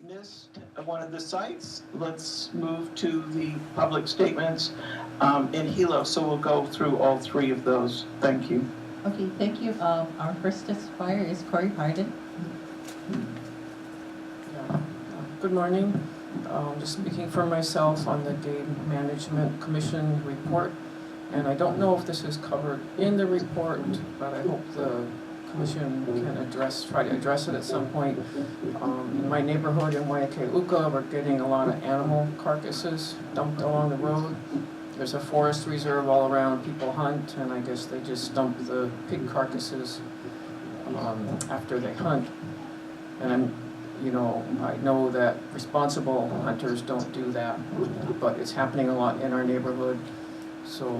missed one of the sites, let's move to the public statements in Hilo. So we'll go through all three of those. Thank you. Okay, thank you. Our first testifier is Corey Harden. Good morning. Just speaking for myself on the Game Management Commission report. And I don't know if this is covered in the report, but I hope the Commission can try to address it at some point. In my neighborhood in Waiakea, we're getting a lot of animal carcasses dumped along the road. There's a forest reserve all around, people hunt, and I guess they just dump the pig carcasses after they hunt. And I know that responsible hunters don't do that, but it's happening a lot in our neighborhood. So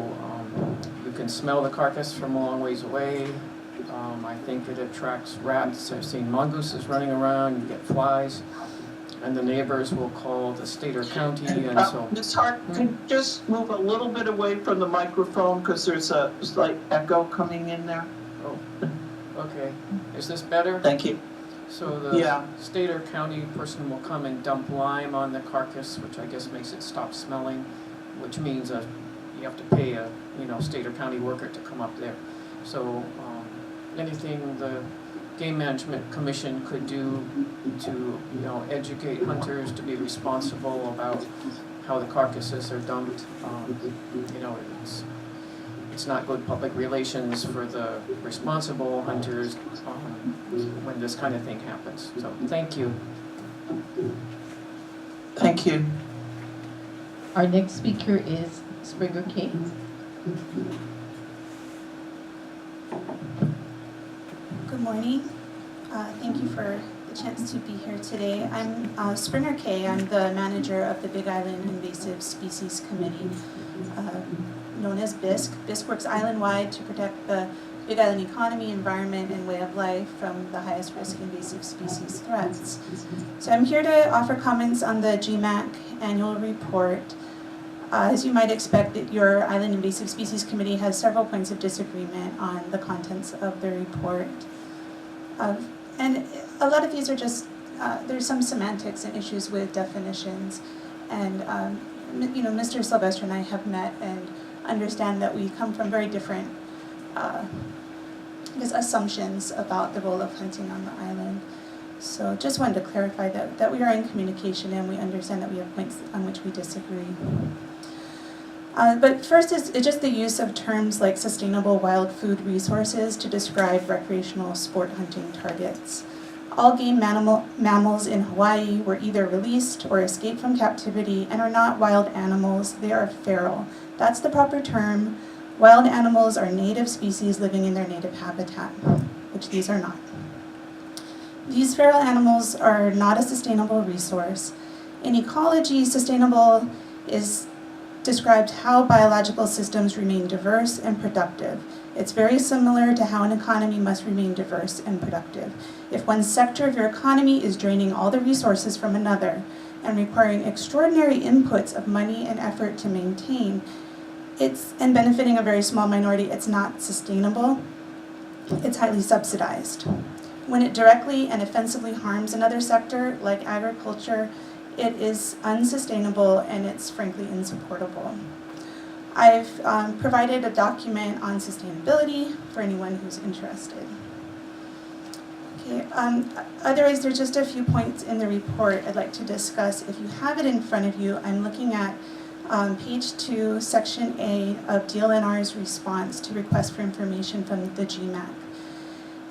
you can smell the carcass from a long ways away. I think it attracts rats. I've seen mongooses running around, you get flies. And the neighbors will call the state or county, and so... Ms. Hart, could you just move a little bit away from the microphone because there's a slight echo coming in there? Oh, okay. Is this better? Thank you. So the state or county person will come and dump lime on the carcass, which I guess makes it stop smelling, which means you have to pay a state or county worker to come up there. So anything the Game Management Commission could do to educate hunters to be responsible about how the carcasses are dumped, it's not good public relations for the responsible hunters when this kind of thing happens. So thank you. Thank you. Our next speaker is Springer Kate. Good morning. Thank you for the chance to be here today. I'm Springer Kay. I'm the manager of the Big Island Invasive Species Committee, known as BISC. BISC works island-wide to protect the Big Island economy, environment, and way of life from the highest risk invasive species threats. So I'm here to offer comments on the GMAC annual report. As you might expect, your Island Invasive Species Committee has several points of disagreement on the contents of the report. And a lot of these are just, there's some semantics and issues with definitions. And, Mr. Sylvester and I have met and understand that we come from very different assumptions about the role of hunting on the island. So just wanted to clarify that we are in communication and we understand that we have points on which we disagree. But first is just the use of terms like sustainable wild food resources to describe recreational sport hunting targets. All game mammals in Hawaii were either released or escaped from captivity and are not wild animals, they are feral. That's the proper term. Wild animals are native species living in their native habitat, which these are not. These feral animals are not a sustainable resource. In ecology, sustainable is described how biological systems remain diverse and productive. It's very similar to how an economy must remain diverse and productive. If one sector of your economy is draining all the resources from another and requiring extraordinary inputs of money and effort to maintain, and benefiting a very small minority, it's not sustainable. It's highly subsidized. When it directly and offensively harms another sector, like agriculture, it is unsustainable and it's frankly insupportable. I've provided a document on sustainability for anyone who's interested. Okay, otherwise there's just a few points in the report I'd like to discuss. If you have it in front of you, I'm looking at page 2, section A of DLNR's response to request for information from the GMAC.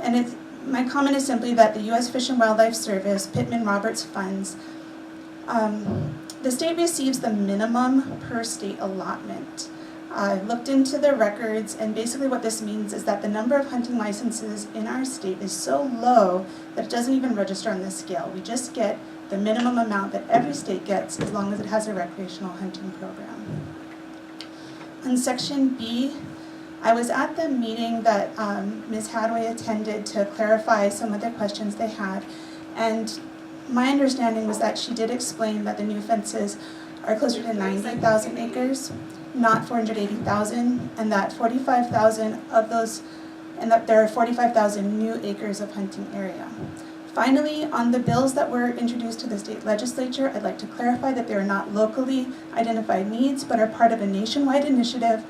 And my comment is simply that the U.S. Fish and Wildlife Service, Pittman-Roberts funds, the state receives the minimum per state allotment. I looked into the records, and basically what this means is that the number of hunting licenses in our state is so low that it doesn't even register on the scale. We just get the minimum amount that every state gets as long as it has a recreational hunting program. On section B, I was at the meeting that Ms. Hadway attended to clarify some of the questions they had, and my understanding was that she did explain that the new fences are closer to 90,000 acres, not 480,000, and that 45,000 of those, and that there are 45,000 new acres of hunting area. Finally, on the bills that were introduced to the state legislature, I'd like to clarify that they are not locally identified needs, but are part of a nationwide initiative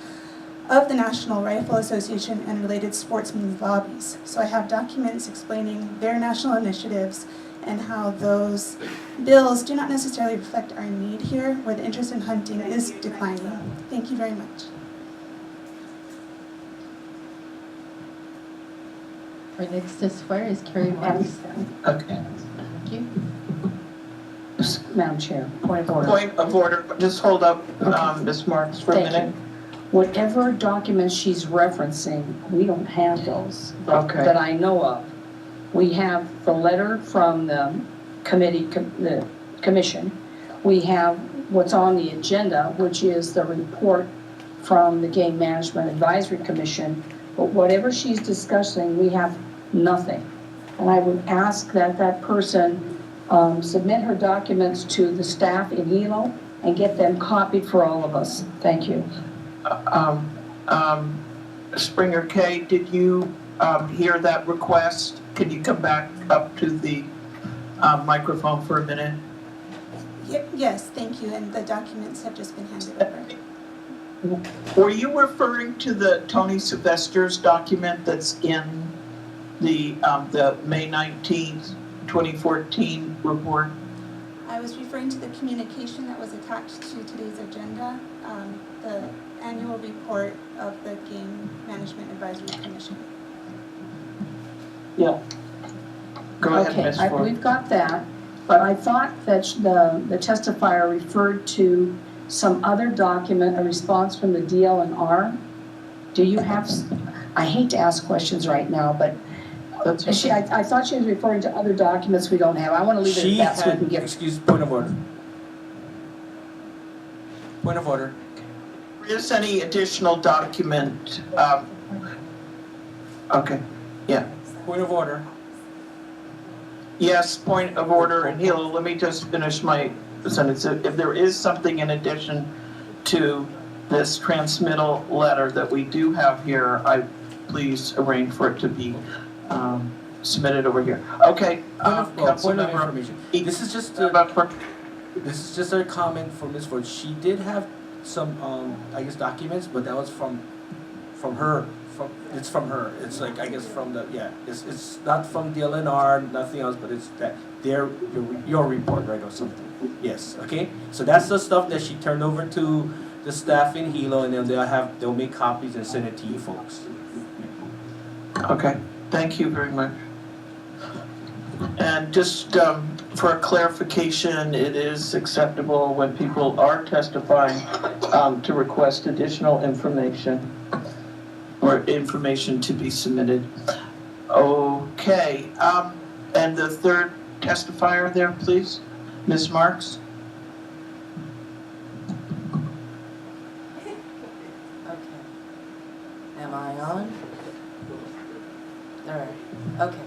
of the National Rifle Association and related sportsmen's lobbies. So I have documents explaining their national initiatives and how those bills do not necessarily reflect our need here, where the interest in hunting is declining. Thank you very much. Our next testifier is Carrie Marks. Okay. Thank you. Madam Chair, point of order. Point of order, just hold up, Ms. Marks, for a Thank minute. Whatever documents she's referencing, we don't have those Okay. that I know of. We have the letter from the the commission. We have what's on the agenda, which is the report from the Game Management Advisory Commission. But whatever she's discussing, we have nothing. And I would ask that that person submit her documents to the staff in Hilo and get them copied for all of us. Thank you. Springer K, did you hear that request? Can you come back up to the microphone for a minute? Yes, thank you, and the documents have just been handed over. Were you referring to the Tony Sylvester's document that's in the May 19th, 2014 report? I was referring to the communication that was attached to today's agenda, the annual report of the Game Management Advisory Commission. Yeah. Go ahead, Okay, Ms. Ford. we've got that, but I thought that the testifier referred to some other document, a response from the DLNR. Do you have, I hate to ask questions right now, but That's okay. I thought she was referring to other documents we don't have. I want to leave it at that so we can get. Excuse, point of order. Point of order. Is any additional document, okay, yeah. Point of order. Yes, point of order, and Hilo, let me just finish my sentence. If there is something in addition to this transmittal letter that we do have here, please arrange for it to be submitted over here. Okay, Point of Councilmember. information. E- This is just a comment for Ms. Ford. She did have some, I guess, documents, but that was from her. It's from her. It's like, I guess, from the, yeah. It's not from DLNR, nothing else, but it's that your report, right, or something. Yes, okay? So that's the stuff that she turned over to the staff in Hilo, and then they'll make copies and send it to you folks. Okay, thank you very much. And just for a clarification, it is acceptable when people are testifying to request additional information or information to be submitted. Okay, and the third testifier there, please, Ms. Marks. Okay. Am I on? All right. Okay.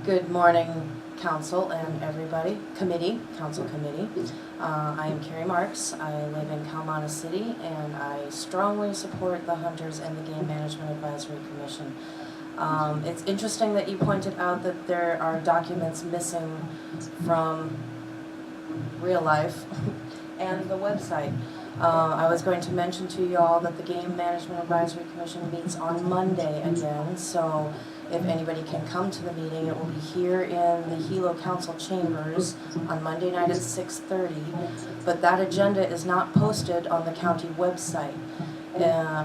Good morning, council and everybody, council committee. I am Carrie Marks. I live in Kalmana City, and I strongly support the hunters and the Game Management Advisory Commission. It's interesting that you pointed out that there are documents missing from real life and the website. I was going to mention to you all that the Game Management Advisory Commission meets on Monday again, so if anybody can come to the meeting, it will be here in the Hilo Council Chambers on Monday night at 6:30. But that agenda is not posted on the county website.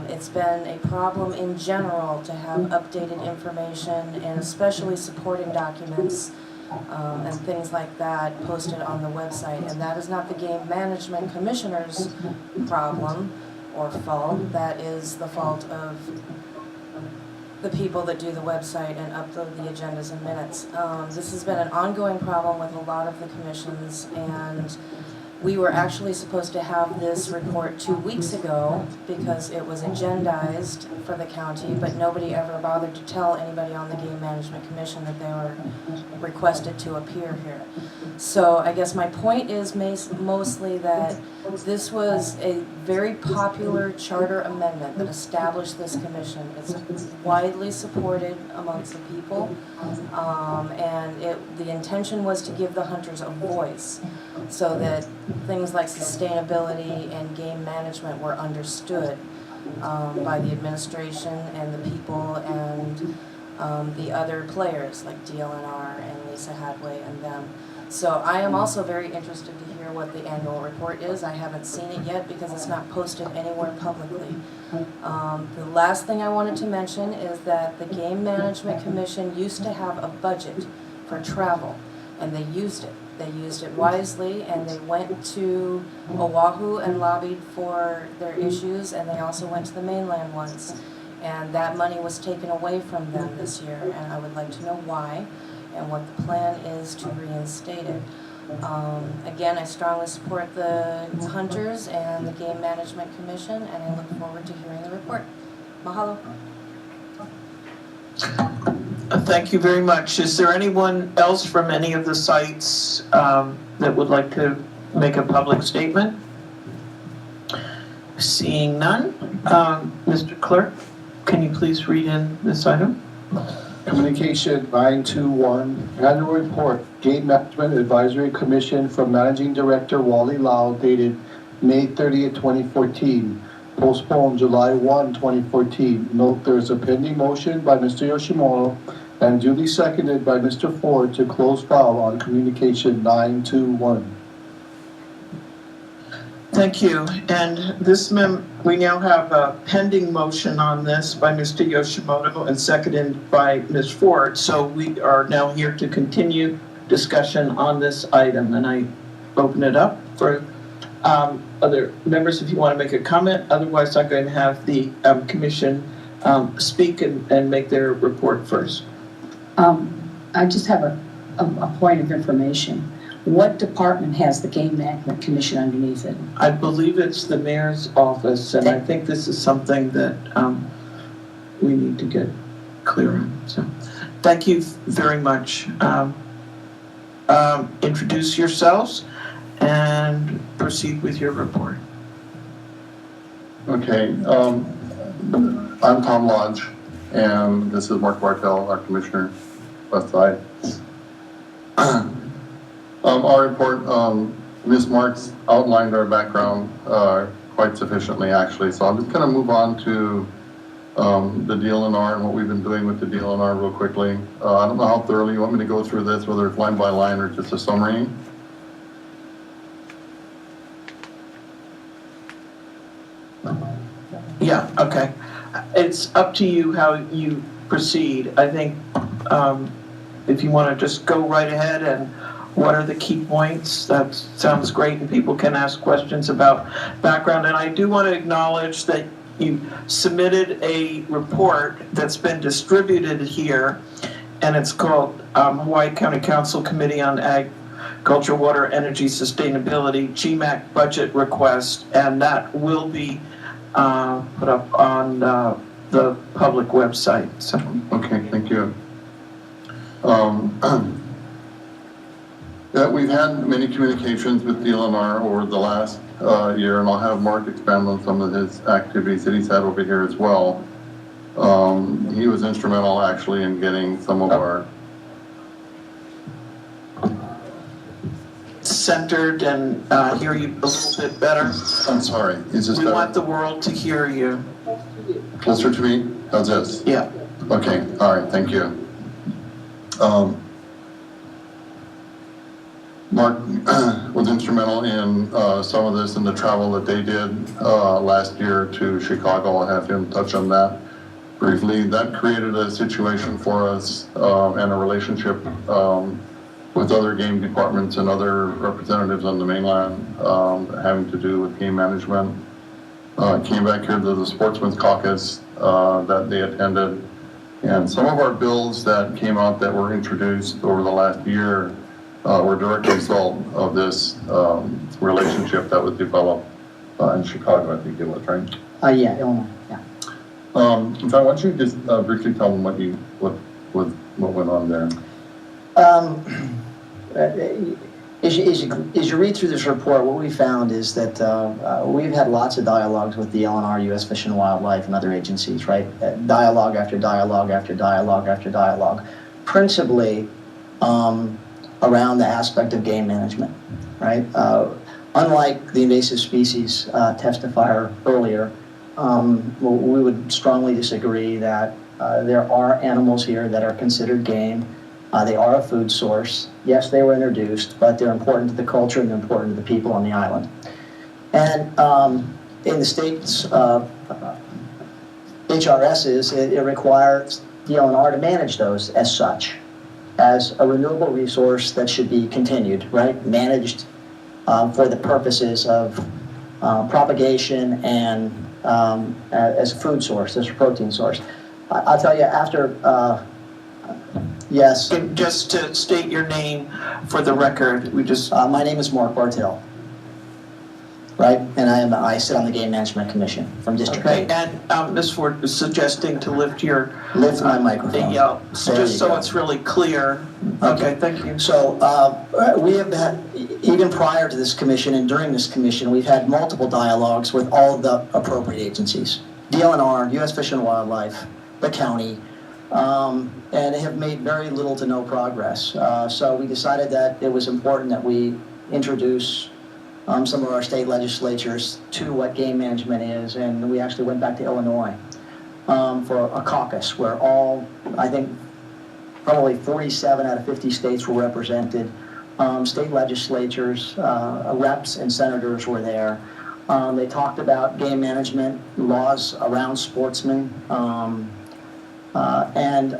It's been a problem in general to have updated information and especially supporting documents and things like that posted on the website. And that is not the Game Management Commissioner's problem or fault. That is the fault of the people that do the website and upload the agendas and minutes. This has been an ongoing problem with a lot of the commissions, and We were actually supposed to have this report 2 weeks ago because it was agendized for the county, but nobody ever bothered to tell anybody on the Game Management Commission that they were requested to appear here. So I guess my point is mostly that this was a very popular charter amendment that established this commission. It's widely supported amongst the people, and the intention was to give the hunters a voice so that things like sustainability and game management were understood by the administration and the people and the other players like DLNR and Lisa Hadway and them. So I am also very interested to hear what the annual report is. I haven't seen it yet because it's not posted anywhere publicly. The last thing I wanted to mention is that the Game Management Commission used to have a budget for travel, and they used it. They used it wisely, and they went to Oahu and lobbied for their issues, and they also went to the mainland once. And that money was taken away from them this year, and I would like to know why and what the plan is to reinstate it. Again, I strongly support the hunters and the Game Management Commission, and I look forward to hearing the report. Mahalo. Thank you very much. Is there anyone else from any of the sites that would like to make a public statement? Seeing none, Mr. Clerk, can you please read in this item? Communication 921, Annual Report, Game Management Advisory Commission from Managing Director Wally Lau dated May 30th, 2014. Postponed July 1, 2014. Note there is a pending motion by Mr. Yoshimoto and duly seconded by Mr. Ford to close file on Communication 921. Thank you. And we now have a pending motion on this by Mr. Yoshimoto and seconded by Ms. Ford. So we are now here to continue discussion on this item. And I open it up for other members if you want to make a comment. Otherwise, I'm going to have the commission speak and make their report first. I just have a point of information. What department has the Game Management Commission underneath it? I believe it's the mayor's office, and I think this is something that we need to get clear on. So, thank you very much. Introduce yourselves and proceed with your report. Okay, I'm Tom Lodge, and this is Mark Bartell, our commissioner, West Side. Our report, Ms. Marks outlined our background quite sufficiently, actually, so I'm just going to move on to the DLNR and what we've been doing with the DLNR real quickly. I don't know how thoroughly you want me to go through this, whether it's line by line or just a summary. Yeah, okay. It's up to you how you proceed. I think if you want to just go right ahead and what are the key points, that sounds great, and people can ask questions about background. And I do want to acknowledge that you submitted a report that's been distributed here, and it's called Hawaii County Council Committee on Agriculture, Water, Energy, Sustainability, GMAC Budget Request, and that will be put up on the public website. So. Okay, thank you. Yeah, we've had many communications with DLNR over the last year, and I'll have Mark expand on some of his activities that he's had over here as well. He was instrumental actually in getting some of our centered and hear you a little bit better. I'm sorry, is this We better? want the world to hear you. Closer to me? How's this? Yeah. Okay, all right, thank you. Mark was instrumental in some of this and the travel that they did last year to Chicago. I'll have him touch on that briefly. That created a situation for us and a relationship with other game departments and other representatives on the mainland having to do with game management. Came back here to the Sportsman's Caucus that they attended. And some of our bills that came out that were introduced over the last year were a direct result of this relationship that was developed in Chicago, I think it was, right? Yeah, Illinois, yeah. In fact, why don't you just briefly tell them what went on there? As you read through this report, what we found is that we've had lots of dialogues with the LNR, U.S. Fish and Wildlife, and other agencies, right? Dialogue after dialogue after dialogue after dialogue, principally around the aspect of game management, right? Unlike the invasive species testifier earlier, we would strongly disagree that there are animals here that are considered game. They are a food source. Yes, they were introduced, but they're important to the culture and they're important to the people on the island. And in the state's HRSs, it requires the LNR to manage those as such, as a renewable resource that should be continued, right? Managed for the purposes of propagation and as a food source, as a protein source. I'll tell you, after, yes. Just to state your name for the record, My name is Mark Bartel, right? And I sit on the Game Management Commission from District okay, 8. and Ms. Ford was suggesting to lift my microphone. Just so it's really clear. Okay, thank you. So we have had, even prior to this commission and during this commission, we've had multiple dialogues with all of the appropriate agencies, DLNR, U.S. Fish and Wildlife, the county, and have made very little to no progress. So we decided that it was important that we introduce some of our state legislatures to what game management is, and we actually went back to Illinois for a caucus where all, I think, probably 47 out of 50 states were represented. State legislatures, reps and senators were there. They talked about game management, laws around sportsmen, and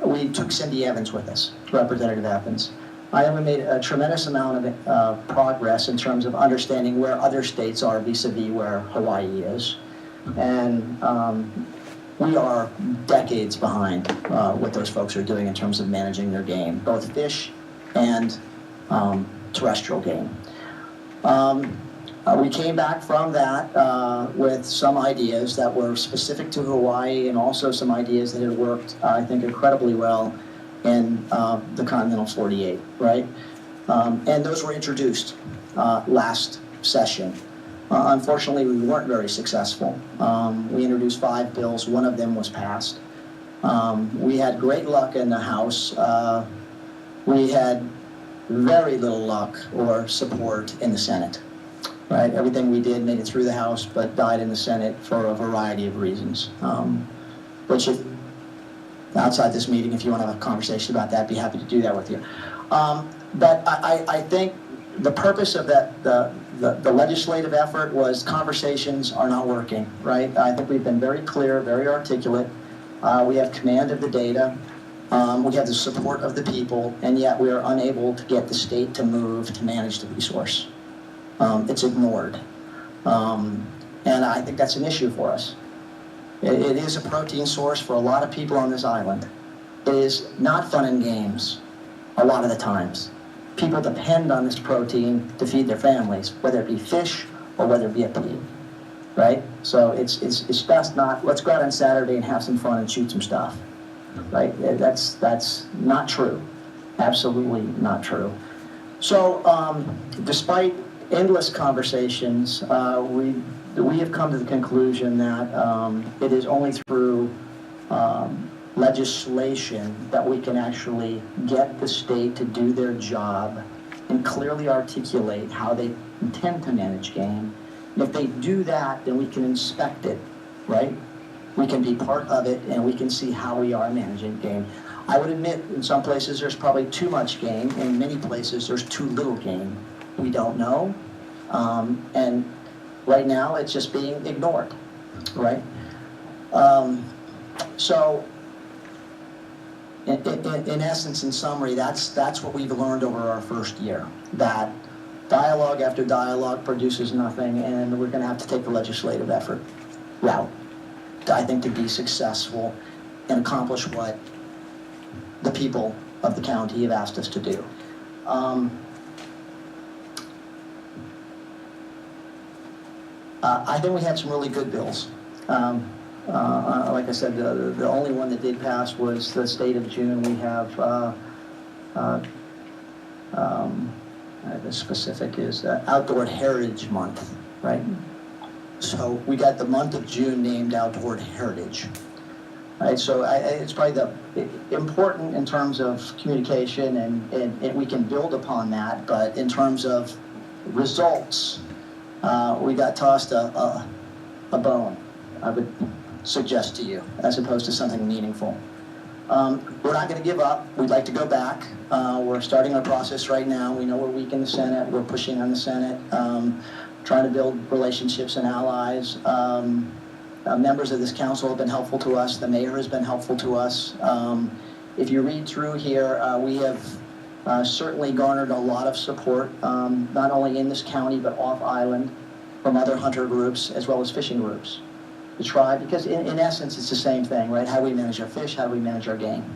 we took Cindy Evans with us, Representative Evans. I think we made a tremendous amount of progress in terms of understanding where other states are vis-a-vis where Hawaii is. And we are decades behind what those folks are doing in terms of managing their game, both fish and terrestrial game. We came back from that with some ideas that were specific to Hawaii and also some ideas that had worked, I think, incredibly well in the continental 48, right? And those were introduced last session. Unfortunately, we weren't very successful. We introduced 5 bills. One of them was passed. We had great luck in the House. We had very little luck or support in the Senate, right? Everything we did made it through the House, but died in the Senate for a variety of reasons. Which, if outside this meeting, if you want to have a conversation about that, I'd be happy to do that with you. But I think the purpose of that, the legislative effort was conversations are not working, right? I think we've been very clear, very articulate. We have command of the data. We have the support of the people, and yet we are unable to get the state to move to manage the resource. It's ignored. And I think that's an issue for us. It is a protein source for a lot of people on this island. It is not fun and games a lot of the times. People depend on this protein to feed their families, whether it be fish or whether it be a pig, right? So it's best not, let's go out on Saturday and have some fun and shoot some stuff, right? That's not true. Absolutely not true. So despite endless conversations, we have come to the conclusion that it is only through legislation that we can actually get the state to do their job and clearly articulate how they intend to manage game. And if they do that, then we can inspect it, right? We can be part of it and we can see how we are managing game. I would admit in some places there's probably too much game, and in many places there's too little game. We don't know. And right now it's just being ignored, right? So in essence, in summary, that's what we've learned over our first year, that dialogue after dialogue produces nothing, and we're going to have to take the legislative effort route, I think, to be successful and accomplish what the people of the county have asked us to do. I think we had some really good bills. Like I said, the only one that did pass was the state of June. We have, the specific is Outdoor Heritage Month, right? So we got the month of June named Outdoor Heritage. Right, so it's probably important in terms of communication, and we can build upon that, but in terms of results, we got tossed a bone, I would suggest to you, as opposed to something meaningful. We're not going to give up. We'd like to go back. We're starting our process right now. We know we're weak in the Senate. We're pushing on the Senate, trying to build relationships and allies. Members of this council have been helpful to us. The mayor has been helpful to us. If you read through here, we have certainly garnered a lot of support, not only in this county but off island, from other hunter groups as well as fishing groups to try, because in essence it's the same thing, right? How do we manage our fish? How do we manage our game?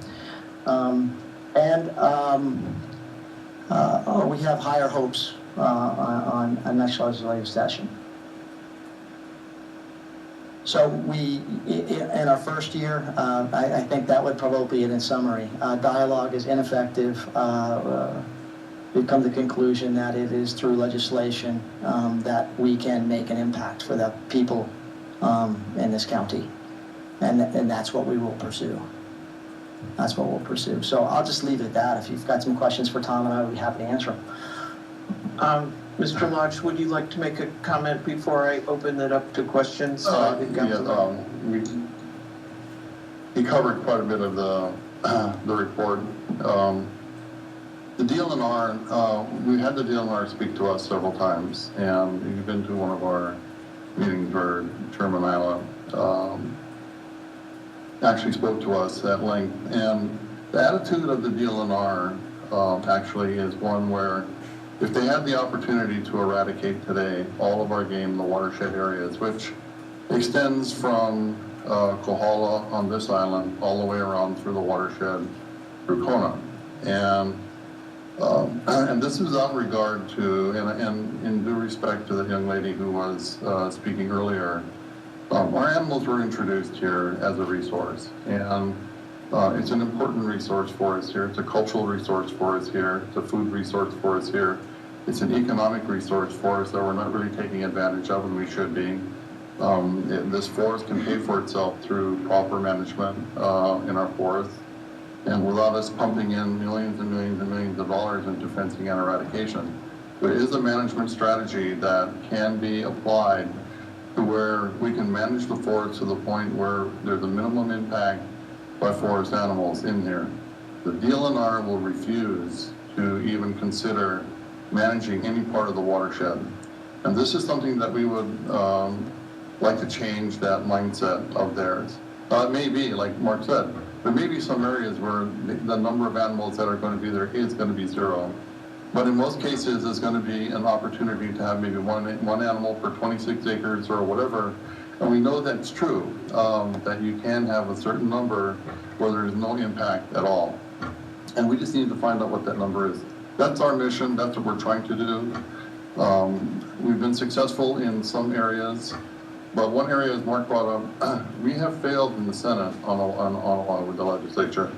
We have higher hopes on next legislative session. So in our first year, I think that would probably be it in summary. Dialogue is ineffective. We've come to the conclusion that it is through legislation that we can make an impact for the people in this county. And that's what we will pursue. That's what we'll pursue. So I'll just leave it at that. If you've got some questions for Tom and I, would be happy to answer them. Mr. Lodge, would you like to make a comment before I open it up to questions? He covered quite a bit of the report. The DLNR, we had the DLNR speak to us several times, and you've been to one of our meetings where Chairman Isla actually spoke to us at length. And the attitude of the DLNR actually is one where if they had the opportunity to eradicate today all of our game in the watershed areas, which extends from Kohala on this island all the way around through the watershed through Kona. And this is out regard to, and in due respect to the young lady who was speaking earlier, our animals were introduced here as a resource. And it's an important resource for us here. It's a cultural resource for us here. It's a food resource for us here. It's an economic resource for us that we're not really taking advantage of, and we should be. This forest can pay for itself through proper management in our forests, and without us pumping in millions and millions and millions of dollars into fencing and eradication. There is a management strategy that can be applied to where we can manage the forest to the point where there's a minimum impact by forest animals in here. The DLNR will refuse to even consider managing any part of the watershed. And this is something that we would like to change that mindset of theirs. It may be, like Mark said, there may be some areas where the number of animals that are going to be there is going to be zero. But in most cases, there's going to be an opportunity to have maybe one animal per 26 acres or whatever. And we know that's true, that you can have a certain number where there is no impact at all. And we just need to find out what that number is. That's our mission. That's what we're trying to do. We've been successful in some areas, but one area, as Mark brought up, we have failed in the Senate on a lot with the legislature.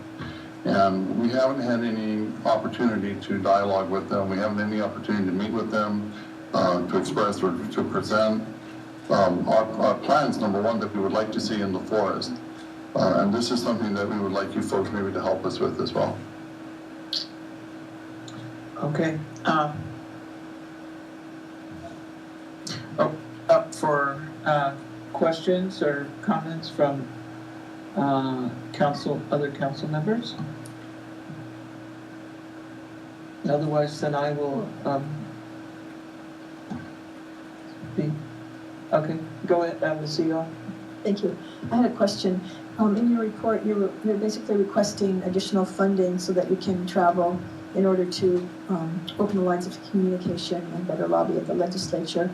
And we haven't had any opportunity to dialogue with them. We haven't had any opportunity to meet with them, to express or to present our plans, number one, that we would like to see in the forest. And this is something that we would like you folks maybe to help us with as well. Okay. Up for questions or comments from other council members? Otherwise, then I will be, okay, go ahead, Ms. Eagle. Thank you. I had a question. In your report, you're basically requesting additional funding so that you can travel in order to open the lines of communication and better lobby at the legislature.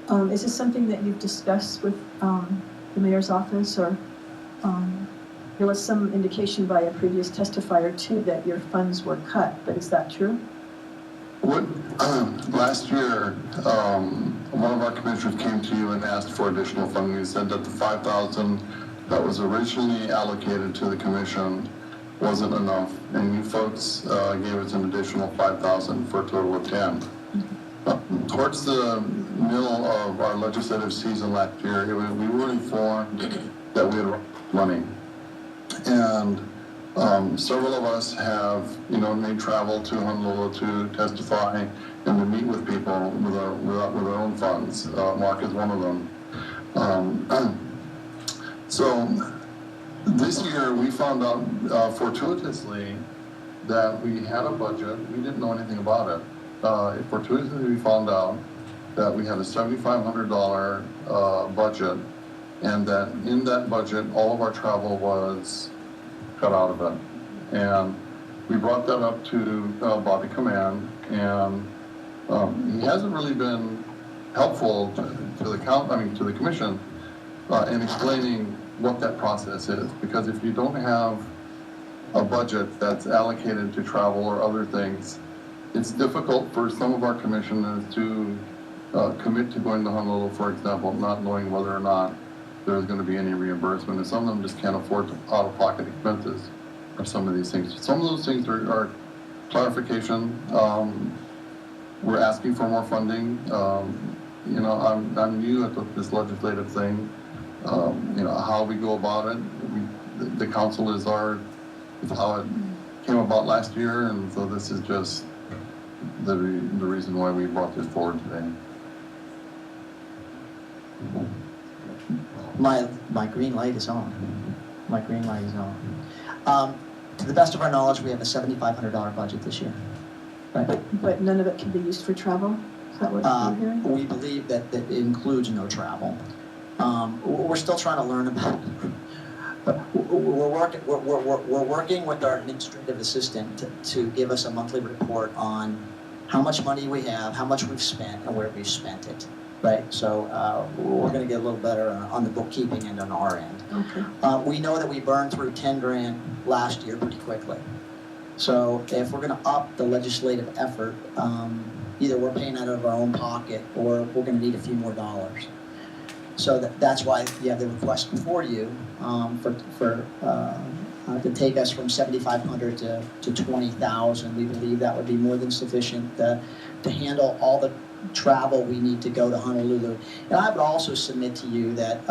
Is this something that you've discussed with the mayor's office, or there was some indication by a previous testifier too that your funds were cut, but is that true? What, last year, one of our commissioners came to you and asked for additional funding. He said that the 5,000 that was originally allocated to the commission wasn't enough, and you folks gave us an additional 5,000 for a total of 10. Towards the middle of our legislative season last year, we were informed that we had money, and several of us have, made travel to Honolulu to testify and to meet with people with our own funds. Mark is one of them. So this year we found out fortuitously that we had a budget. We didn't know anything about it. Fortuitously we found out that we had a $7,500 budget, and that in that budget all of our travel was cut out of it. And we brought that up to Bobby Command, and he hasn't really been helpful to the commission in explaining what that process is. Because if you don't have a budget that's allocated to travel or other things, it's difficult for some of our commissioners to commit to going to Honolulu, for example, not knowing whether or not there's going to be any reimbursement, and some of them just can't afford out-of-pocket expenses for some of these things. Some of those things are clarification. We're asking for more funding. I'm new at this legislative thing. How we go about it. The council is how it came about last year, and so this is just the reason why we brought this forward today. My green light is on. My green light is on. To the best of our knowledge, we have a $7,500 budget this year. Right? But none of it can be used for travel? Is that what you're hearing? We believe that it includes no travel. We're still trying to learn about it. We're working with our administrative assistant to give us a monthly report on how much money we have, how much we've spent, and where we've spent it. Right, so we're going to get a little better on the bookkeeping end on our end. Okay. We know that we burned through 10 grand last year pretty quickly. So if we're going to up the legislative effort, either we're paying out of our own pocket or we're going to need a few more dollars. So that's why you have the request before you to take us from 7,500 to 20,000. We believe that would be more than sufficient to handle all the travel we need to go to Honolulu. And I would also submit to you that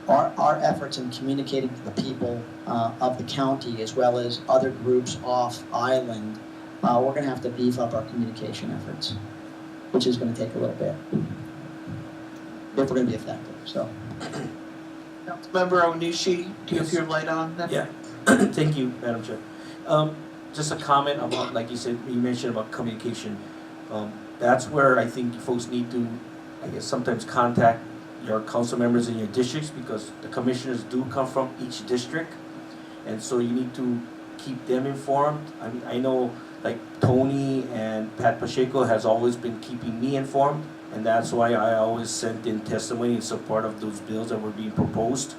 our efforts in communicating to the people of the county, as well as other groups off island, we're going to have to beef up our communication efforts, which is going to take a little bit if we're going to be effective. So, Councilmember Onishi, do you have your light on then? Yeah, thank you, Madam Chair. Just a comment about, like you said, you mentioned about communication. That's where I think folks need to, I guess, sometimes contact your council members in your districts, because the commissioners do come from each district, and so you need to keep them informed. I mean, I know like Tony and Pat Pacheco has always been keeping me informed, and that's why I always sent in testimony in support of those bills that were being proposed.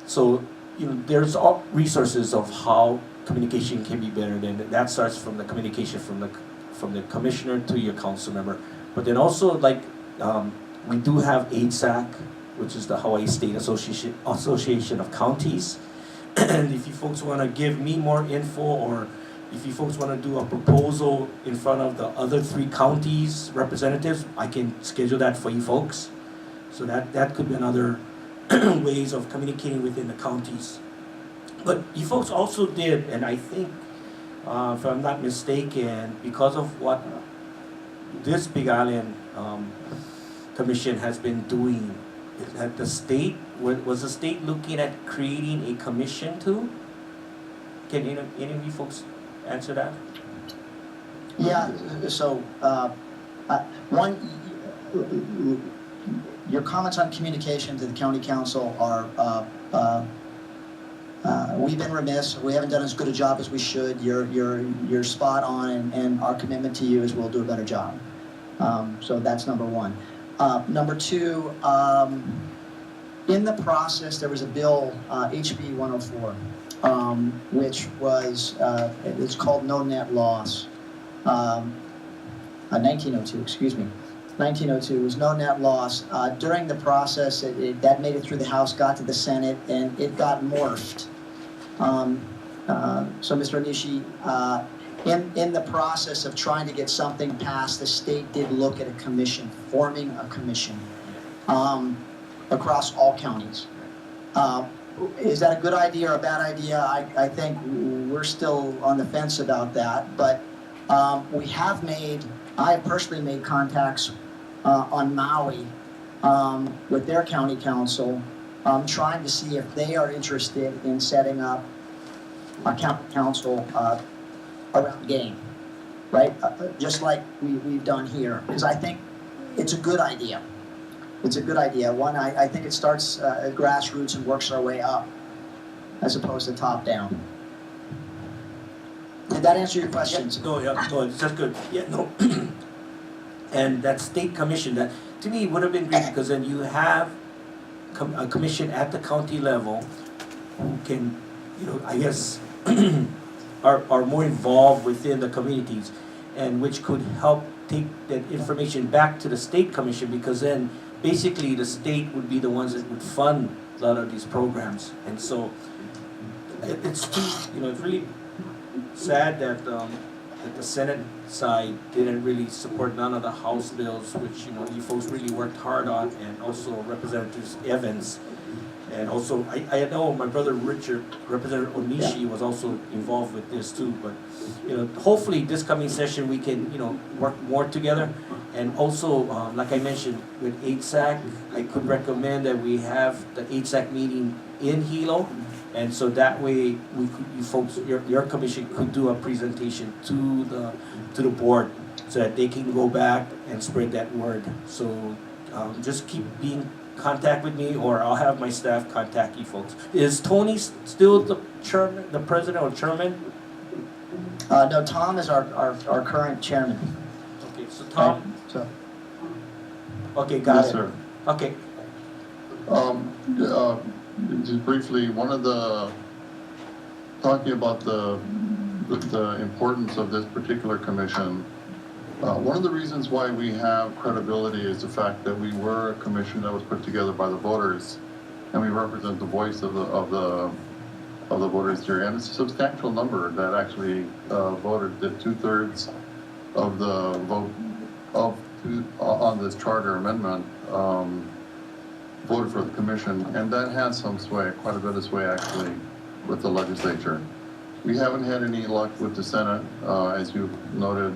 So there's all resources of how communication can be better. Than that starts from the communication from the commissioner to your council member. But then also, like, we do have HSAC, which is the Hawaii State Association of Counties. And if you folks want to give me more info, or if you folks want to do a proposal in front of the other 3 counties representatives, I can schedule that for you folks. So that could be another ways of communicating within the counties. But you folks also did, and I think, if I'm not mistaken, because of what this Big Island Commission has been doing, at the state, was the state looking at creating a commission too? Can any of you folks answer that? yeah, so your comments on communication to the county council are we've been remiss. We haven't done as good a job as we should. You're spot on, and our commitment to you is we'll do a better job. So that's number one. Number two, in the process, there was a bill, HB 104, which was, it's called no net loss. 1902, excuse me. 1902 was no net loss. During the process, that made it through the House, got to the Senate, and it got morphed. So Mr. Onishi, in the process of trying to get something passed, the state did look at a commission, forming a commission across all counties. Is that a good idea or a bad idea? I think we're still on the fence about that, but I have personally made contacts on Maui with their county council, trying to see if they are interested in setting up a county council around game, right? Just like we've done here, because I think it's a good idea. It's a good idea. One, I think it starts at grassroots and works our way up, as opposed to top down. Did that answer your questions? No, it's just good. Yeah, no. And that state commission, that to me would have been great, because then you have a commission at the county level who can, I guess, are more involved within the communities, and which could help take that information back to the state commission, because then basically the state would be the ones that would fund a lot of these programs. And so it's really sad that that the Senate side didn't really support none of the House bills, which you folks really worked hard on, and also Representative Evans. And also, I know my brother Richard, Representative Onishi, was also involved with this too. But hopefully this coming session we can work more together. And also, like I mentioned with HSAC, I could recommend that we have the HSAC meeting in Hilo, and so that way you folks, your commission could do a presentation to the board, so that they can go back and spread that word. So just keep being contact with me, or I'll have my staff contact you folks. Is Tony still the chairman, the president or chairman? No, Tom is our current chairman. Okay, so Tom. So, Okay, got Yes, it. sir. Okay. Just briefly, talking about the importance of this particular commission, one of the reasons why we have credibility is the fact that we were a commission that was put together by the voters, and we represent the voice of the voters here, and it's a substantial number that actually voted. That 2/3 of the vote on this charter amendment voted for the commission, and that has some sway, quite a bit of sway actually, with the legislature. We haven't had any luck with the Senate, as you noted,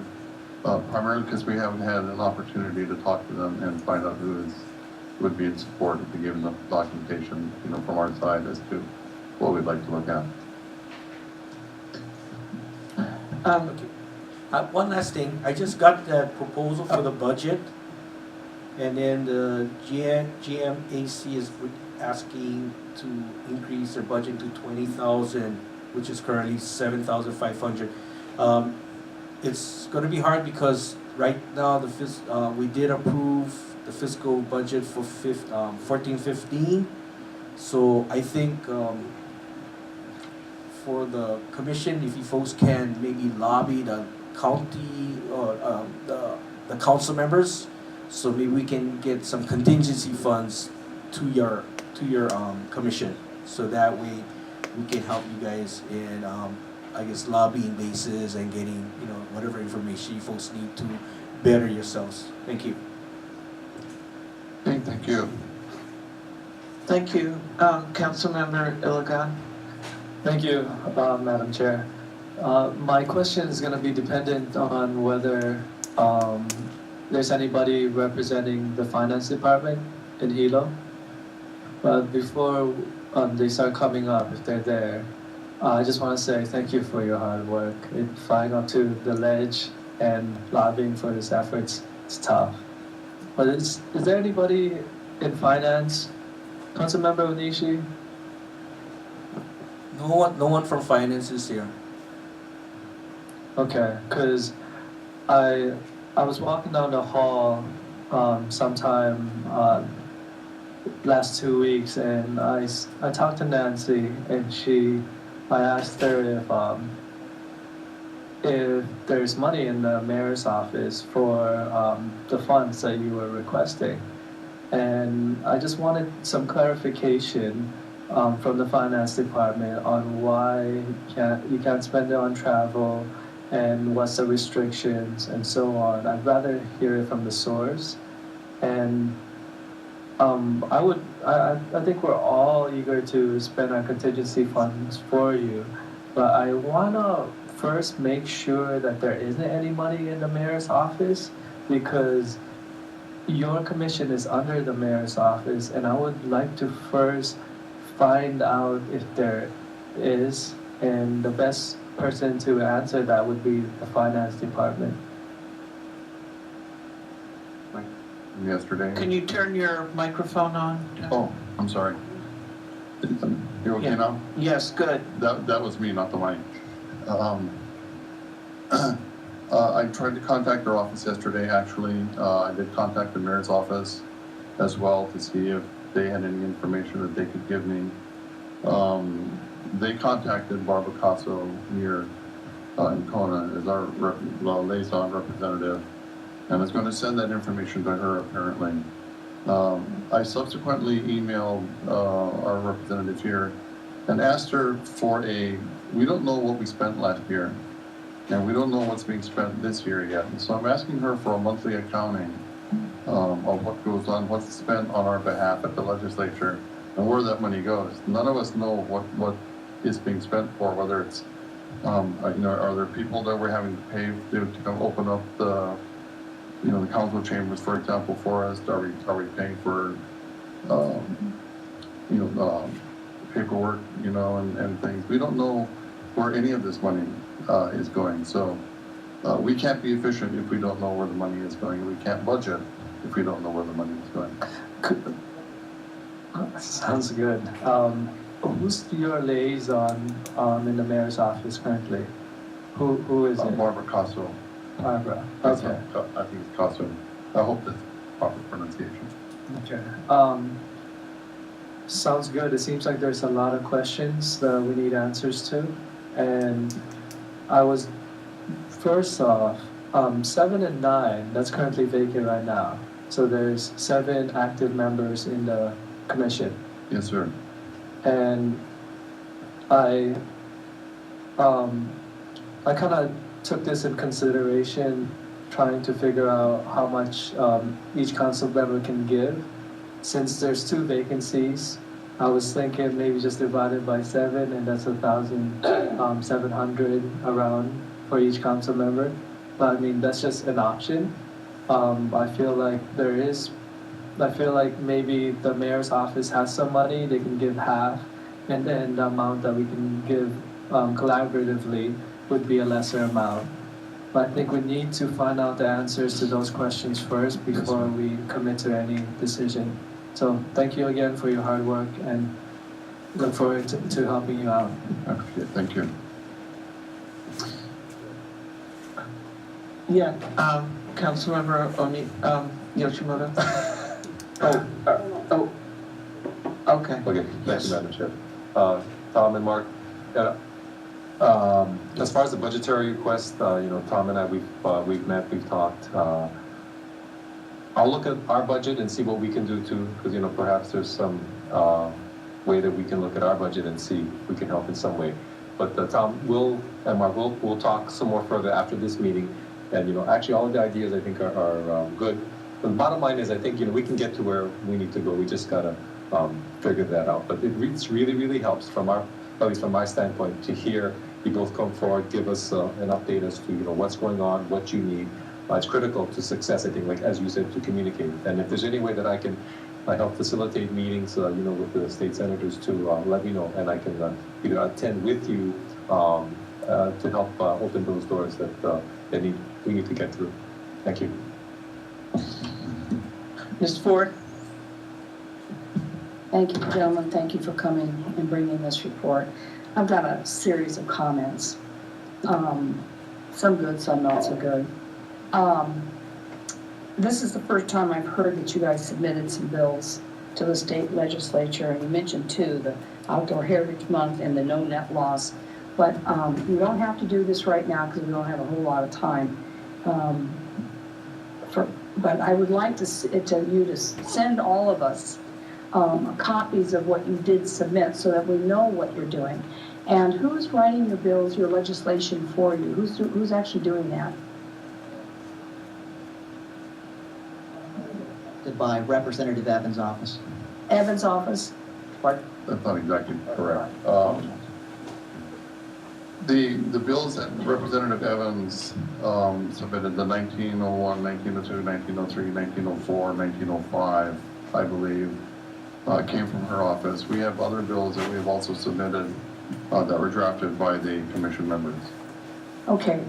primarily because we haven't had an opportunity to talk to them and find out who would be in support, to give them documentation, from our side as to what we'd like to look at. One last thing, I just got that proposal for the budget, and then the GMAC is asking to increase their budget to 20,000, which is currently 7,500. It's going to be hard because right now we did approve the fiscal budget for 14-15, so I think for the commission, if you folks can maybe lobby the county or the council members, so maybe we can get some contingency funds to your commission, so that way we can help you guys in I guess lobbying basis and getting whatever information you folks need to better yourselves. Thank you. Okay, thank you. Thank you. Councilmember Iligan. Thank you, Madam Chair. My question is going to be dependent on whether there's anybody representing the finance department in Hilo. But before they start coming up, if they're there, I just want to say thank you for your hard work in flying up to the ledge and lobbying for this effort. It's tough. But is there anybody in finance? Councilmember Onishi? No one from finance is here. Okay, because I was walking down the hall sometime last 2 weeks, and I talked to Nancy, and she I asked her if there's money in the mayor's office for the funds that you were requesting. And I just wanted some clarification from the finance department on why you can't spend it on travel and what's the restrictions and so on. I'd rather hear it from the source. And I think we're all eager to spend our contingency funds for you, but I wanna first make sure that there isn't any money in the mayor's office, because your commission is under the mayor's office, and I would like to first find out if there is, and the best person to answer that would be the finance department. Yesterday. Can you turn your microphone on? Oh, I'm sorry. You're okay Yeah. now? Yes, good. That was me, not the mic. I tried to contact their office yesterday, actually. I did contact the mayor's office as well to see if they had any information that they could give me. They contacted Barbara Casso here in Kona as our liaison representative, and is going to send that information to her apparently. I subsequently emailed our representative here and asked her for we don't know what we spent last year, and we don't know what's being spent this year yet. And so I'm asking her for a monthly accounting of what goes on, what's spent on our behalf at the legislature, and where that money goes. None of us know what is being spent for, whether it's, are there people that we're having to pay to come open up the council chambers, for example, for us? Are we paying for, paperwork, and things? We don't know where any of this money is going. So we can't be efficient if we don't know where the money is going. We can't budget if we don't know where the money is going. Sounds good. Who's your liaison in the mayor's office currently? Who is it? Barbara Casso. Barbara. That's Okay. I think it's Casso. I hope that's proper pronunciation. Okay. Sounds good. It seems like there's a lot of questions that we need answers to. And I was, first off, 7 and 9, that's currently vacant right now. So there's 7 active members in the commission. Yes, sir. And I kind of took this in consideration, trying to figure out how much each council member can give. Since there's 2 vacancies, I was thinking maybe just divide it by 7, and that's 1,700 around for each council member. But I mean, that's just an option. I feel like maybe the mayor's office has some money, they can give half, and then the amount that we can give collaboratively would be a lesser amount. But I think we need to find out the answers to those questions first before we commit to any decision. So thank you again for your hard work, and look forward to helping you out. I appreciate it. Thank you. Yeah, Councilmember Yoshimoto? Okay. Okay, thank Yes. you, Madam Chair. Tom and Mark, as far as the budgetary request, Tom and I, we've met, we've talked. I'll look at our budget and see what we can do too, because, perhaps there's some way that we can look at our budget and see if we can help in some way. But Tom and Mark, we'll talk some more further after this meeting. And, actually all of the ideas I think are good. But the bottom line is I think, we can get to where we need to go. We just gotta figure that out. But it really, really helps at least from my standpoint, to hear you both come forward, give us an update as to, what's going on, what you need. It's critical to success, I think, like as you said, to communicate. And if there's any way that I can help facilitate meetings, with the state senators to let me know, and I can either attend with you to help open those doors that we need to get through. Thank you. Ms. Ford? Thank you, gentlemen. Thank you for coming and bringing this report. I've got a series of comments. Some good, some not so good. This is the first time I've heard that you guys submitted some bills to the state legislature, and you mentioned 2, the Outdoor Heritage Month and the no net loss. But we don't have to do this right now because we don't have a whole lot of time. But I would like to you to send all of us copies of what you did submit so that we know what you're doing. And who's writing your bills, your legislation for you? Who's actually doing that? By Representative Evans' office. Evans' office? That's not exactly correct. The bills that Representative Evans submitted, the 1901, 1902, 1903, 1904, 1905, I believe, came from her office. We have other bills that we have also submitted that were drafted by the commission members. Okay.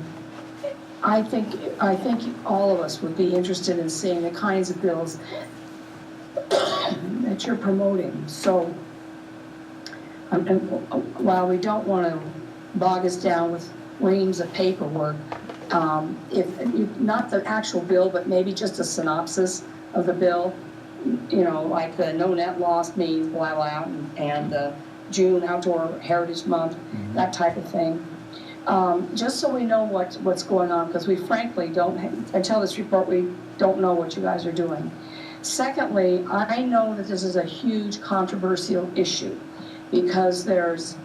I think all of us would be interested in seeing the kinds of bills that you're promoting. So, while we don't want to bog us down with reams of paperwork, if not the actual bill, but maybe just a synopsis of the bill, you know, like the no net loss means blah blah, and the June Outdoor Heritage Month, that type of thing. Just so we know what's going on, because we frankly don't, until this report, we don't know what you guys are doing. Secondly, I know that this is a huge controversial issue because there's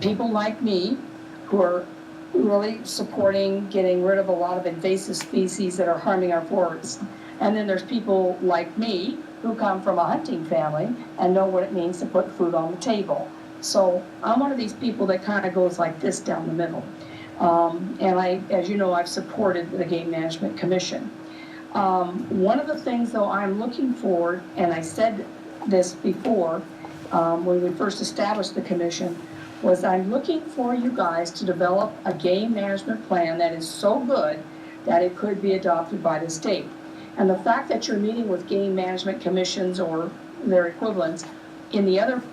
people like me who are really supporting getting rid of a lot of invasive species that are harming our forests. And then there's people like me who come from a hunting family and know what it means to put food on the table. So I'm one of these people that kind of goes like this down the middle. And as you know, I've supported the Game Management Commission. One of the things, though, I'm looking for, and I said this before when we first established the commission, was I'm looking for you guys to develop a game management plan that is so good that it could be adopted by the state. And the fact that you're meeting with game management commissions or their equivalents in the other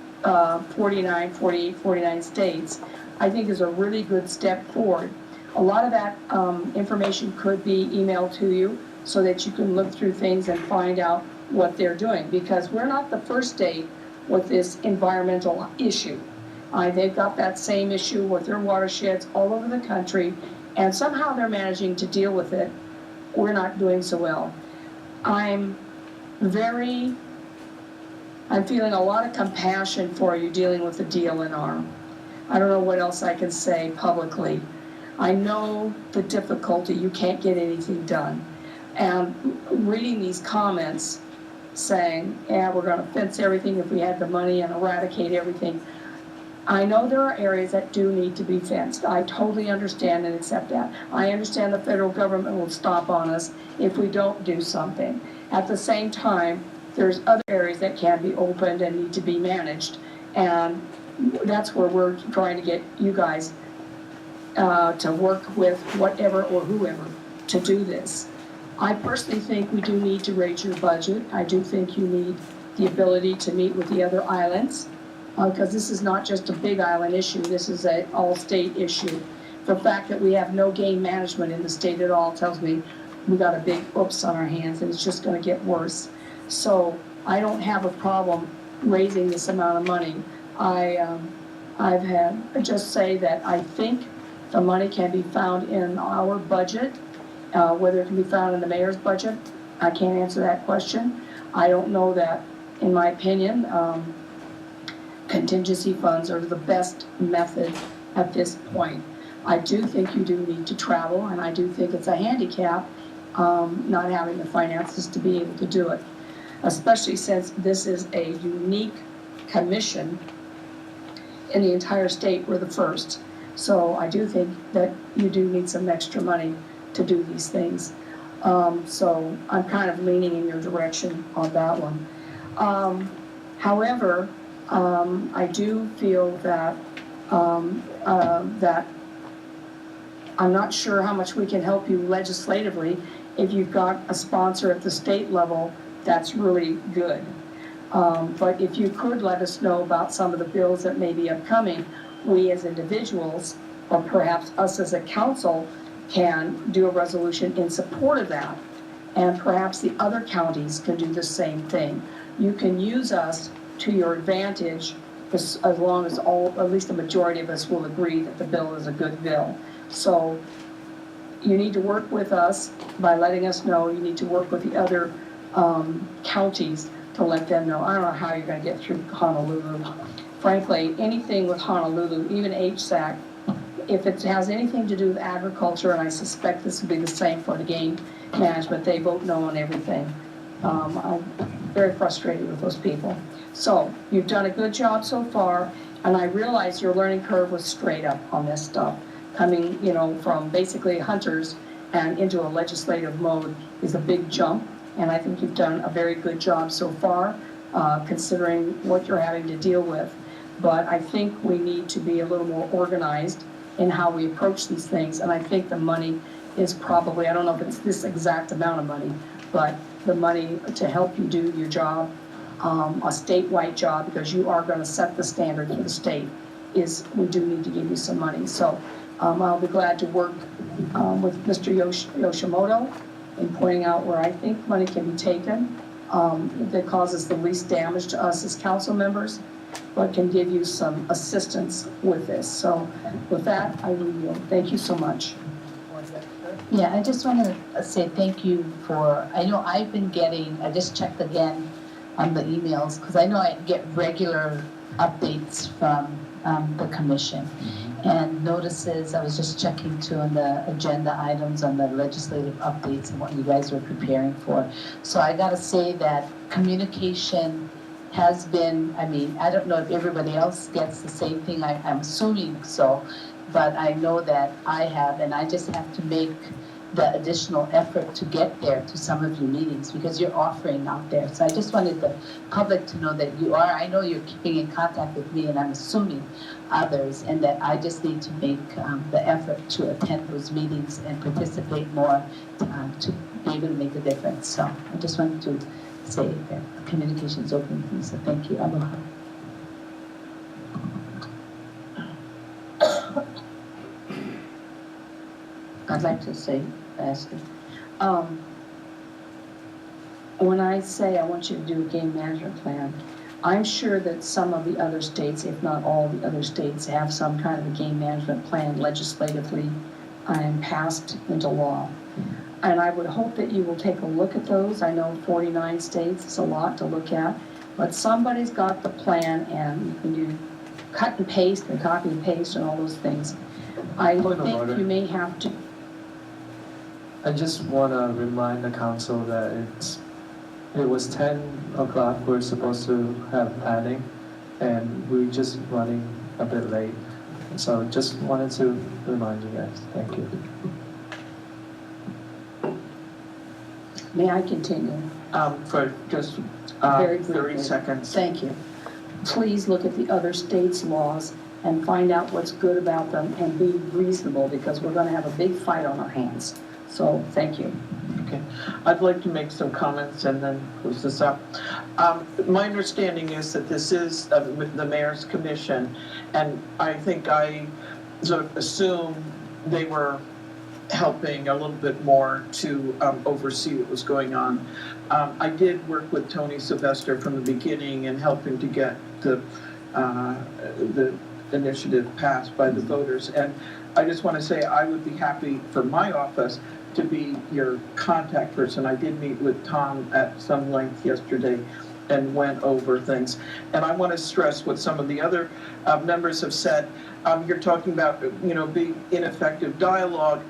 49, 48, 49 states, I think is a really good step forward. A lot of that information could be emailed to you so that you can look through things and find out what they're doing, because we're not the first state with this environmental issue. They've got that same issue with their watersheds all over the country, and somehow they're managing to deal with it. We're not doing so well. I'm feeling a lot of compassion for you dealing with the DLNR. I don't know what else I can say publicly. I know the difficulty, you can't get anything done. And reading these comments saying, yeah, we're gonna fence everything if we had the money and eradicate everything. I know there are areas that do need to be fenced. I totally understand and accept that. I understand the federal government will stop on us if we don't do something. At the same time, there's other areas that can be opened and need to be managed. And that's where we're trying to get you guys to work with whatever or whoever to do this. I personally think we do need to raise your budget. I do think you need the ability to meet with the other islands, because this is not just a Big Island issue, this is an all-state issue. The fact that we have no game management in the state at all tells me we got a big oops on our hands and it's just gonna get worse. So I don't have a problem raising this amount of money. Just say that I think the money can be found in our budget, whether it can be found in the mayor's budget, I can't answer that question. I don't know that, in my opinion, contingency funds are the best method at this point. I do think you do need to travel, and I do think it's a handicap not having the finances to be able to do it, especially since this is a unique commission in the entire state. We're the first. So I do think that you do need some extra money to do these things. So I'm kind of leaning in your direction on that one. However, I do feel that that I'm not sure how much we can help you legislatively. If you've got a sponsor at the state level, that's really good. But if you could let us know about some of the bills that may be upcoming, we as individuals, or perhaps us as a council, can do a resolution in support of that. And perhaps the other counties can do the same thing. You can use us to your advantage as long as at least the majority of us will agree that the bill is a good bill. So you need to work with us by letting us know. You need to work with the other counties to let them know. I don't know how you're going to get through Honolulu. Frankly, anything with Honolulu, even HSAC, if it has anything to do with agriculture, and I suspect this will be the same for the game management, they vote no on everything. I'm very frustrated with those people. So you've done a good job so far, and I realize your learning curve was straight up on this stuff. Coming, from basically hunters and into a legislative mode is a big jump, and I think you've done a very good job so far, considering what you're having to deal with. But I think we need to be a little more organized in how we approach these things, and I think the money is probably, I don't know if it's this exact amount of money, but the money to help you do your job, a statewide job, because you are going to set the standard for the state, we do need to give you some money. So I'll be glad to work with Mr. Yoshimoto in pointing out where I think money can be taken that causes the least damage to us as council members, but can give you some assistance with this. So with that, I will yield. Thank you so much. Yeah, I just want to say thank you I know I've been getting, I just checked again on the emails, because I know I get regular updates from the commission. And notices, I was just checking too on the agenda items, on the legislative updates and what you guys were preparing for. So I gotta say that communication has been, I don't know if everybody else gets the same thing, I'm assuming so, but I know that I have, and I just have to make the additional effort to get there to some of your meetings, because you're offering out there. So I just wanted the public to know that I know you're keeping in contact with me, and I'm assuming others, and that I just need to make the effort to attend those meetings and participate more to be able to make a difference. So I just wanted to say that communication is open to me, so thank you. Aloha. I'd like to say, Ashley, when I say I want you to do a game management plan, I'm sure that some of the other states, if not all the other states, have some kind of a game management plan legislatively and passed into law. And I would hope that you will take a look at those. I know 49 states, it's a lot to look at, but somebody's got the plan, and you can do cut and paste and copy and paste and all those things. I Point of think order. you may have to. I just want to remind the council that it was 10 o'clock, we're supposed to have planning, and we're just running a bit late. So just wanted to remind you guys. Thank you. May I continue? For just Very 30 briefly. seconds. Thank you. Please look at the other states' laws and find out what's good about them and be reasonable, because we're going to have a big fight on our hands. So, thank you. Okay, I'd like to make some comments and then close this up. My understanding is that this is the mayor's commission, and I think I sort of assume they were helping a little bit more to oversee what was going on. I did work with Tony Sylvester from the beginning and helping to get the initiative passed by the voters. And I just want to say I would be happy for my office to be your contact person. I did meet with Tom at some length yesterday and went over things. And I want to stress what some of the other members have said. You're talking about, being ineffective dialogue.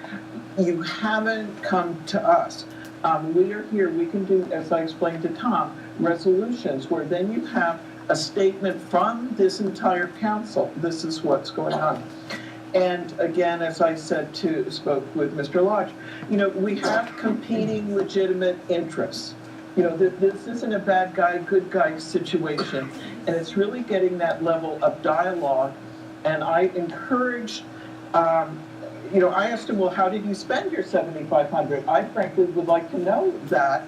You haven't come to us. We are here, we can do, as I explained to Tom, resolutions where then you have a statement from this entire council. This is what's going on. And again, as I spoke with Mr. Lodge, we have competing legitimate interests. This isn't a bad guy, good guy situation. And it's really getting that level of dialogue. And I encouraged, I asked him, well, how did you spend your $7,500? I frankly would like to know that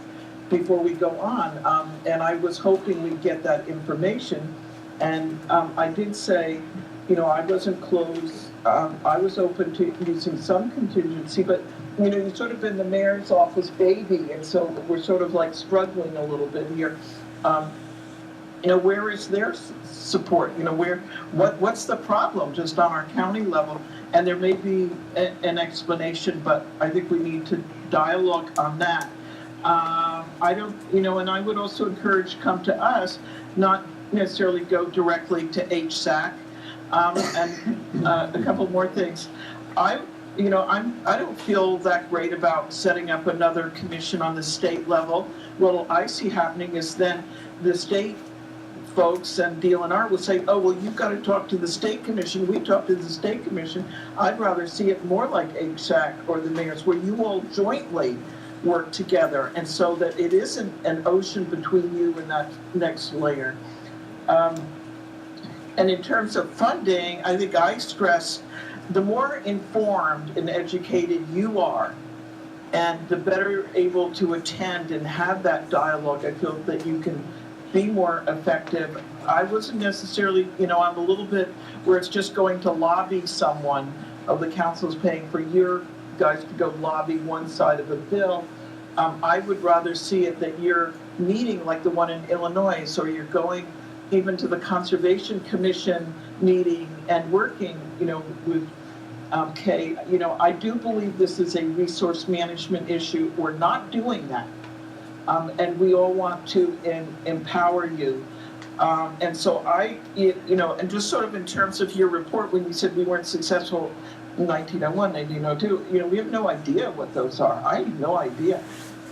before we go on. And I was hoping we'd get that information. And I did say, I wasn't closed. I was open to using some contingency, but you've sort of been the mayor's office baby, and so we're sort of like struggling a little bit here. where is their support? What's the problem just on our county level? And there may be an explanation, but I think we need to dialogue on that. I don't, and I would also encourage come to us, not necessarily go directly to HSAC. And a couple more things. I don't feel that great about setting up another commission on the state level. What I see happening is then the state folks and DLNR will say, oh, well, you've got to talk to the state commission. We talk to the state commission. I'd rather see it more like HSAC or the mayors, where you all jointly work together, and so that it isn't an ocean between you and that next layer. And in terms of funding, I think I stress the more informed and educated you are, and the better able to attend and have that dialogue, I feel that you can be more effective. I wasn't necessarily, I'm a little bit where it's just going to lobby someone of the council's paying for your guys to go lobby one side of a bill. I would rather see it that you're meeting like the one in Illinois, or you're going even to the Conservation Commission meeting and working, with Kay. I do believe this is a resource management issue. We're not doing that. And we all want to empower you. And so and just sort of in terms of your report, when you said we weren't successful in 1901, 1902, we have no idea what those are. I have no idea.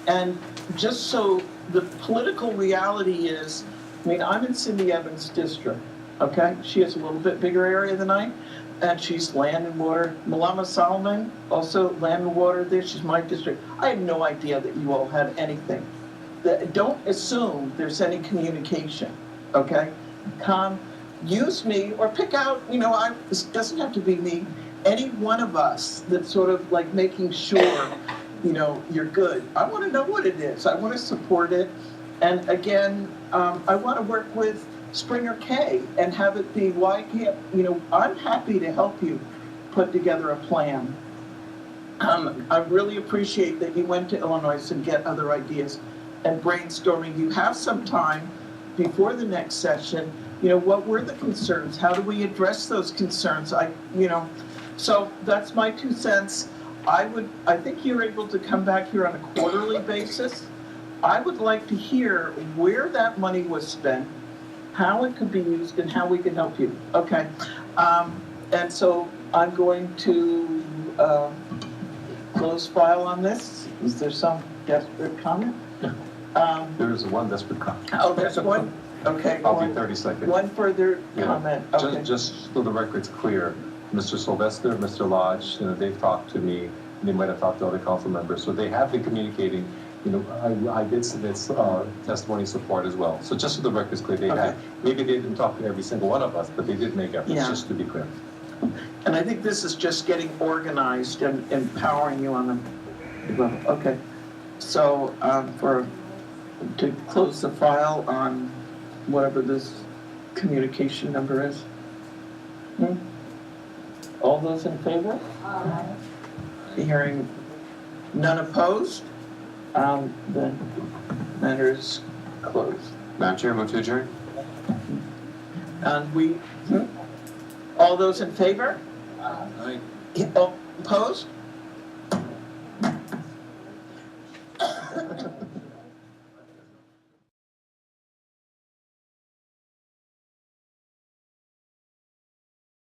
And just so the political reality is, I'm in Cindy Evans' district, okay? She has a little bit bigger area than I, and she's land and water. Malama Solomon, also land and water there, she's my district. I had no idea that you all had anything. Don't assume there's any communication, okay? Use me or pick out, this doesn't have to be me, any one of us that's sort of like making sure, you're good. I want to know what it is. I want to support it. And again, I want to work with Springer K and have it be, why can't, I'm happy to help you put together a plan. I really appreciate that you went to Illinois and get other ideas and brainstorming. You have some time before the next session. What were the concerns? How do we address those concerns? So that's my 2 cents. I think you're able to come back here on a quarterly basis. I would like to hear where that money was spent, how it could be used, and how we can help you. Okay. And so I'm going to close file on this. Is there some desperate comment? There is one desperate comment. Oh, there's one? Okay. I'll be 30 seconds. One further comment. Okay. Just so the record's clear, Mr. Sylvester, Mr. Lodge, they've talked to me, they might have talked to other council members, so they have been communicating. I did submit testimony support as well. So just so the record's clear, maybe they didn't talk to every single one of us, but they did make efforts, just to be clear. And I think this is just getting organized and empowering you on the level. Okay. So to close the file on whatever this communication number is. All those in favor? Aye. Hearing none opposed? The matter is closed. Madam Chair, move to adjourn. And all those in favor? Aye. All opposed?